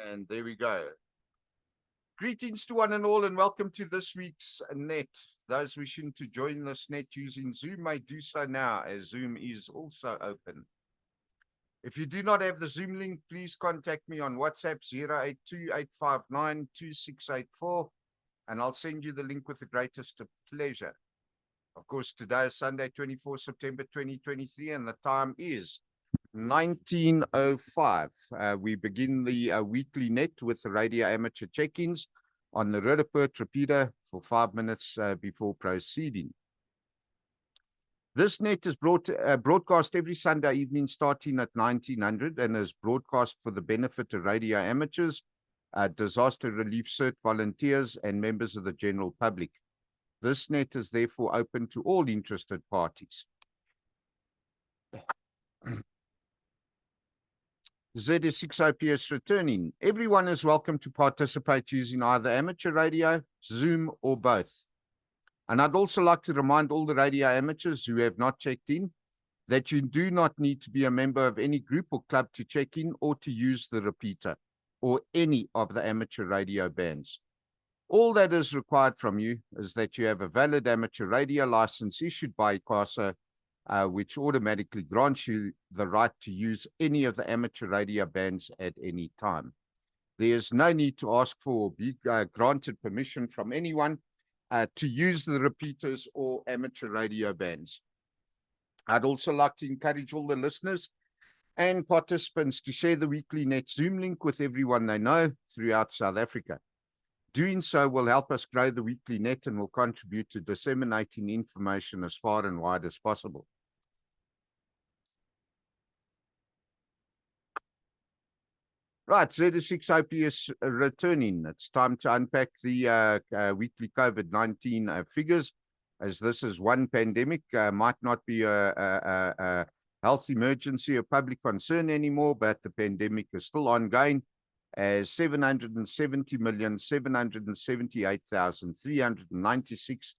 And there we go. Greetings to one and all, and welcome to this week's net. Those wishing to join this net using Zoom may do so now, as Zoom is also open. If you do not have the Zoom link, please contact me on WhatsApp 082-859-2684, and I'll send you the link with the greatest of pleasure. Of course, today is Sunday, 24 September 2023, and the time is 19:05. We begin the weekly net with the radio amateur check-ins on the Rudderpoort repeater for 5 minutes before proceeding. This net is broadcast every Sunday evening starting at 1900 and is broadcast for the benefit of radio amateurs, disaster relief CERT volunteers, and members of the general public. This net is therefore open to all interested parties. ZS6 OPS returning. Everyone is welcome to participate using either amateur radio, Zoom, or both. And I'd also like to remind all the radio amateurs who have not checked in that you do not need to be a member of any group or club to check in or to use the repeater or any of the amateur radio bands. All that is required from you is that you have a valid amateur radio license issued by ICASA, which automatically grants you the right to use any of the amateur radio bands at any time. There is no need to ask for or be granted permission from anyone to use the repeaters or amateur radio bands. I'd also like to encourage all the listeners and participants to share the weekly net Zoom link with everyone they know throughout South Africa. Doing so will help us grow the weekly net and will contribute to disseminating information as far and wide as possible. Right, ZS6 OPS returning. It's time to unpack the weekly COVID-19 figures, as this is one pandemic, might not be a health emergency or public concern anymore, but the pandemic is still ongoing, as 770,778,396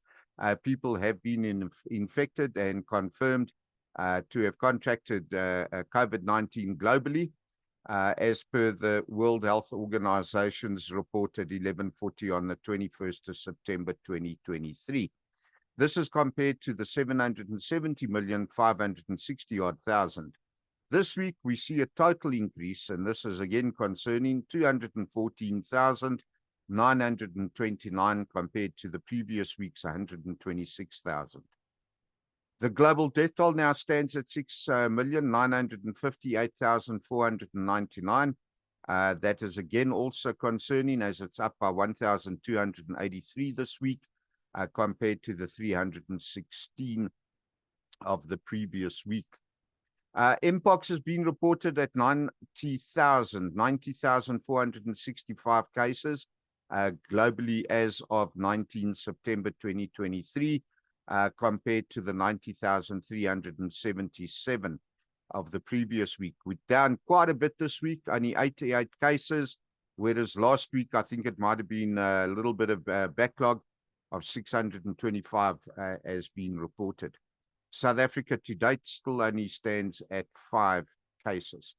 people have been infected and confirmed to have contracted COVID-19 globally. As per the World Health Organization's report at 11:40 on the 21st of September 2023. This is compared to the 770,560,000. This week, we see a total increase, and this is again concerning 214,929 compared to the previous week's 126,000. The global death toll now stands at 6,958,499. That is again also concerning, as it's up by 1,283 this week compared to the 316 of the previous week. Mpox has been reported at 90,465 cases globally as of 19 September 2023. Compared to the 90,377 of the previous week. We're down quite a bit this week, only 88 cases, whereas last week, I think it might have been a little bit of backlog of 625 has been reported. South Africa to date still only stands at 5 cases.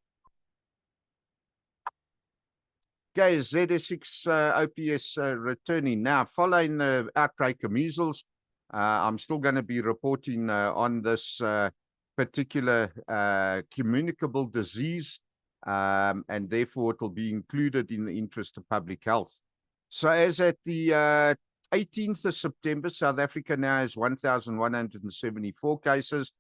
Okay, ZS6 OPS returning. Now, following the outbreak of measles, I'm still going to be reporting on this particular communicable disease, and therefore it will be included in the interest of public health. So as at the 18th of September, South Africa now has 1,174 cases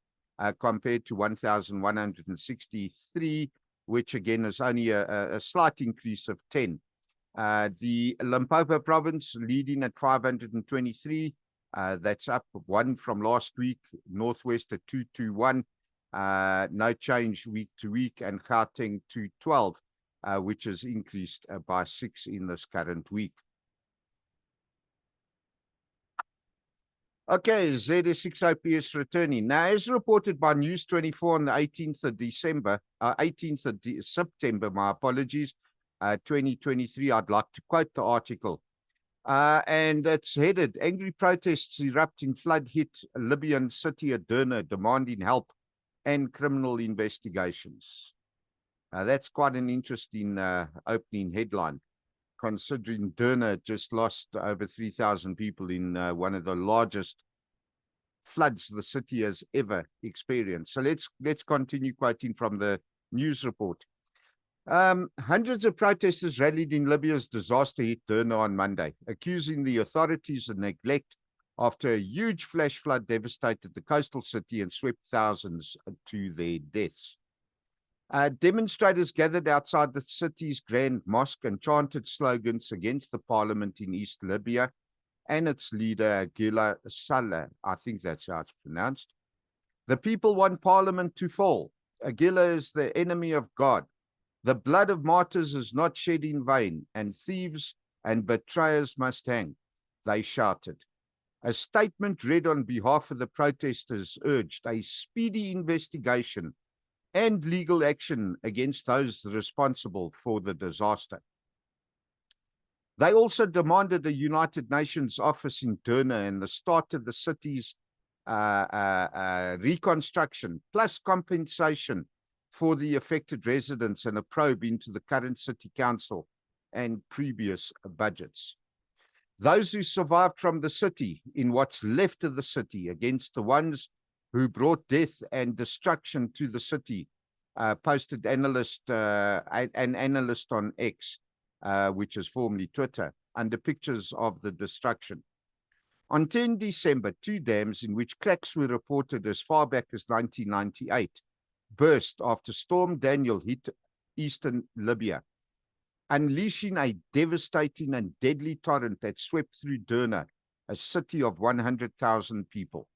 compared to 1,163, which again is only a slight increase of 10. The Limpopo province leading at 523. That's up 1 from last week. Northwest at 221, no change week to week, and Gauteng 212, which has increased by 6 in this current week. Okay, ZS6 OPS returning. Now, as reported by News 24 on the 18th of September, my apologies, 2023, I'd like to quote the article. And it's headed, angry protests erupt in flood-hit Libyan city of Derna, demanding help and criminal investigations. That's quite an interesting opening headline, considering Derna just lost over 3,000 people in one of the largest floods the city has ever experienced. So let's continue quoting from the news report. Hundreds of protesters rallied in Libya's disaster-hit Derna on Monday, accusing the authorities of neglect after a huge flash flood devastated the coastal city and swept thousands to their deaths. Demonstrators gathered outside the city's Grand Mosque and chanted slogans against the parliament in East Libya and its leader, Gila Saleh. I think that's how it's pronounced. The people want parliament to fall. Gila is the enemy of God. The blood of martyrs is not shed in vain, and thieves and betrayers must hang, they shouted. A statement read on behalf of the protesters urged a speedy investigation and legal action against those responsible for the disaster. They also demanded a United Nations office in Derna and the start of the city's reconstruction, plus compensation for the affected residents and a probe into the current city council and previous budgets. Those who survived from the city in what's left of the city against the ones who brought death and destruction to the city, posted an analyst on X, which is formerly Twitter, under pictures of the destruction. On 10 December, 2 dams in which cracks were reported as far back as 1998 burst after Storm Daniel hit eastern Libya, unleashing a devastating and deadly torrent that swept through Derna, a city of 100,000 people.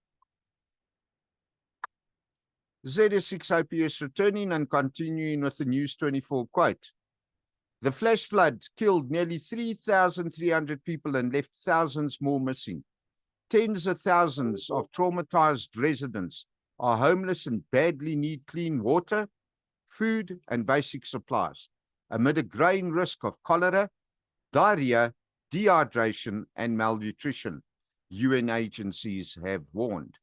ZS6OPS returning and continuing with the News 24 quote. The flash flood killed nearly 3,300 people and left thousands more missing. Tens of thousands of traumatized residents are homeless and badly need clean water, food, and basic supplies, amid a growing risk of cholera, diarrhea, dehydration, and malnutrition, UN agencies have warned.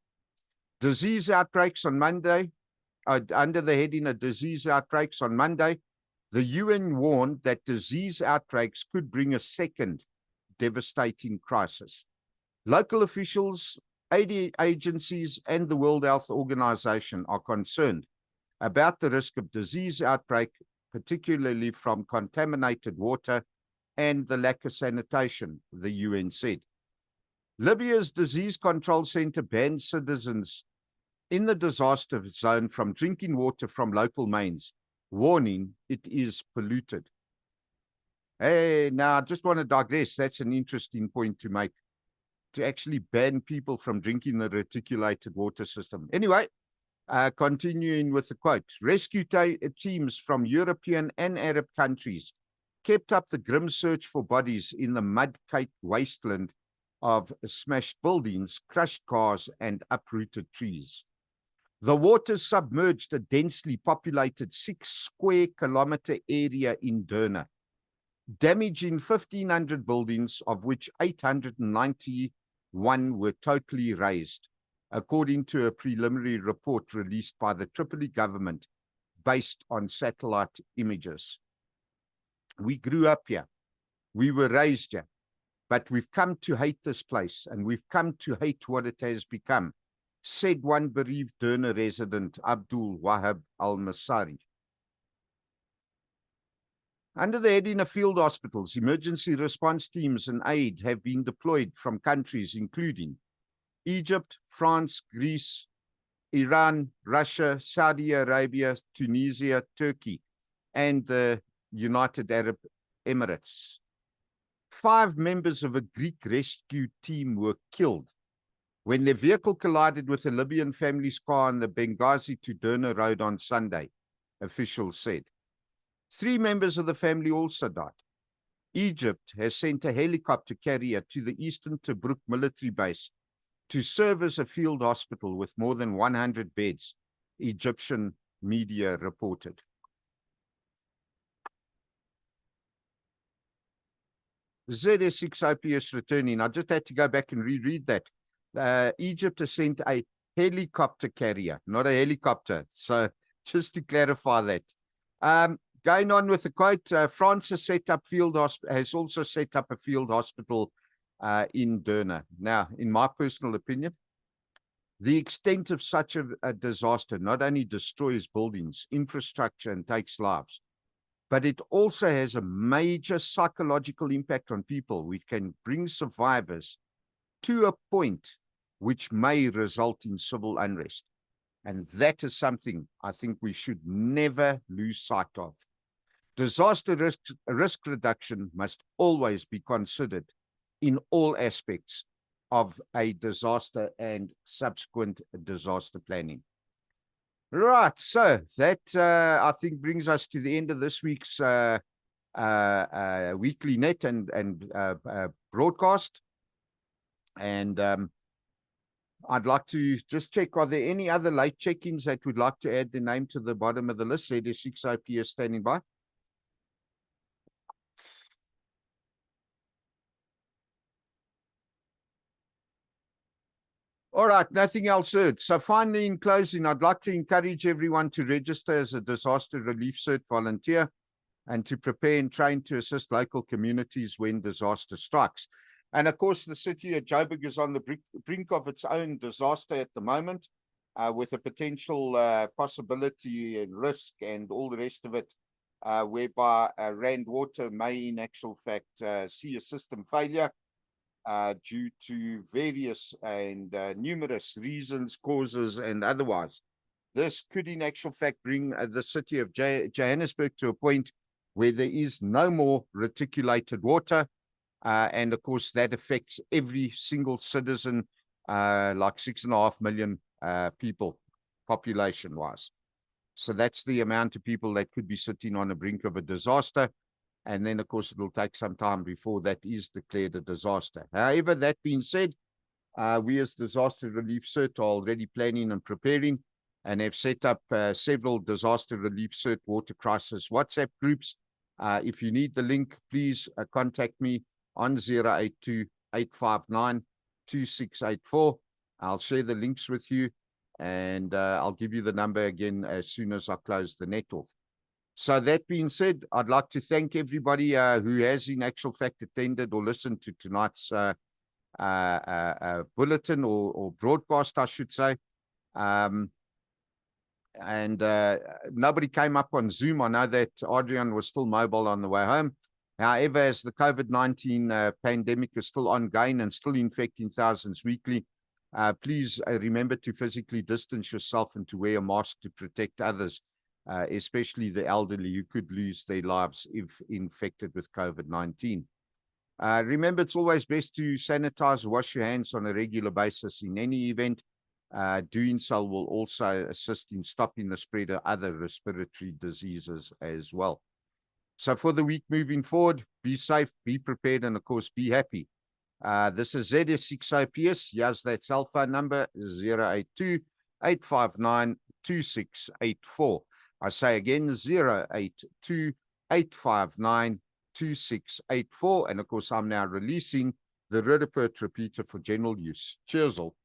Disease outbreaks on Monday, under the heading of disease outbreaks on Monday, the UN warned that disease outbreaks could bring a second devastating crisis. Local officials, aid agencies, and the World Health Organization are concerned about the risk of disease outbreak, particularly from contaminated water and the lack of sanitation, the UN said. Libya's Disease Control Center banned citizens in the disaster zone from drinking water from local mains, warning it is polluted. Hey, now I just want to digress. That's an interesting point to make, to actually ban people from drinking the reticulated water system. Anyway, continuing with the quote, rescue teams from European and Arab countries kept up the grim search for bodies in the mud-caked wasteland of smashed buildings, crushed cars, and uprooted trees. The waters submerged a densely populated 6 square kilometer area in Derna, damaging 1,500 buildings, of which 891 were totally razed, according to a preliminary report released by the Tripoli government based on satellite images. We grew up here. We were raised here. But we've come to hate this place, and we've come to hate what it has become, said one bereaved Derna resident, Abdul Wahab al-Masari. Under the heading of field hospitals, emergency response teams and aid have been deployed from countries including Egypt, France, Greece, Iran, Russia, Saudi Arabia, Tunisia, Turkey, and the United Arab Emirates. 5 members of a Greek rescue team were killed when their vehicle collided with a Libyan family's car on the Benghazi to Derna road on Sunday, officials said. 3 members of the family also died. Egypt has sent a helicopter carrier to the eastern Tobruk military base to serve as a field hospital with more than 100 beds, Egyptian media reported. ZS6OPS returning. I just had to go back and reread that. Egypt has sent a helicopter carrier, not a helicopter. So just to clarify that. Going on with the quote, France has also set up a field hospital in Derna. Now, in my personal opinion, the extent of such a disaster not only destroys buildings, infrastructure, and takes lives, but it also has a major psychological impact on people, which can bring survivors to a point which may result in civil unrest. And that is something I think we should never lose sight of. Disaster risk reduction must always be considered in all aspects of a disaster and subsequent disaster planning. Right, so that I think brings us to the end of this week's weekly net and broadcast. And I'd like to just check, are there any other late check-ins that would like to add their name to the bottom of the list? ZS6IP is standing by. All right, nothing else heard. So finally, in closing, I'd like to encourage everyone to register as a disaster relief cert volunteer and to prepare and train to assist local communities when disaster strikes. And of course, the city of Joburg is on the brink of its own disaster at the moment, with a potential possibility and risk and all the rest of it, whereby Rand Water may in actual fact see a system failure due to various and numerous reasons, causes, and otherwise. This could in actual fact bring the city of Johannesburg to a point where there is no more reticulated water. And of course, that affects every single citizen, like 6.5 million people, population-wise. So that's the amount of people that could be sitting on the brink of a disaster. And then, of course, it will take some time before that is declared a disaster. However, that being said, we as Disaster Relief Cert are already planning and preparing and have set up several Disaster Relief Cert water crisis WhatsApp groups. If you need the link, please contact me on 082-859-2684. I'll share the links with you, and I'll give you the number again as soon as I close the net off. So that being said, I'd like to thank everybody who has in actual fact attended or listened to tonight's bulletin or broadcast, I should say. Nobody came up on Zoom. I know that Adrian was still mobile on the way home. However, as the COVID-19 pandemic is still ongoing and still infecting thousands weekly, please remember to physically distance yourself and to wear a mask to protect others, especially the elderly who could lose their lives if infected with COVID-19. Remember, it's always best to sanitize, wash your hands on a regular basis in any event. Doing so will also assist in stopping the spread of other respiratory diseases as well. So for the week moving forward, be safe, be prepared, and of course, be happy. This is ZS6IPS. Here's that cell phone number, 082-859-2684. I say again, 082-859-2684. And of course, I'm now releasing the Rudderpert repeater for general use. Cheers all.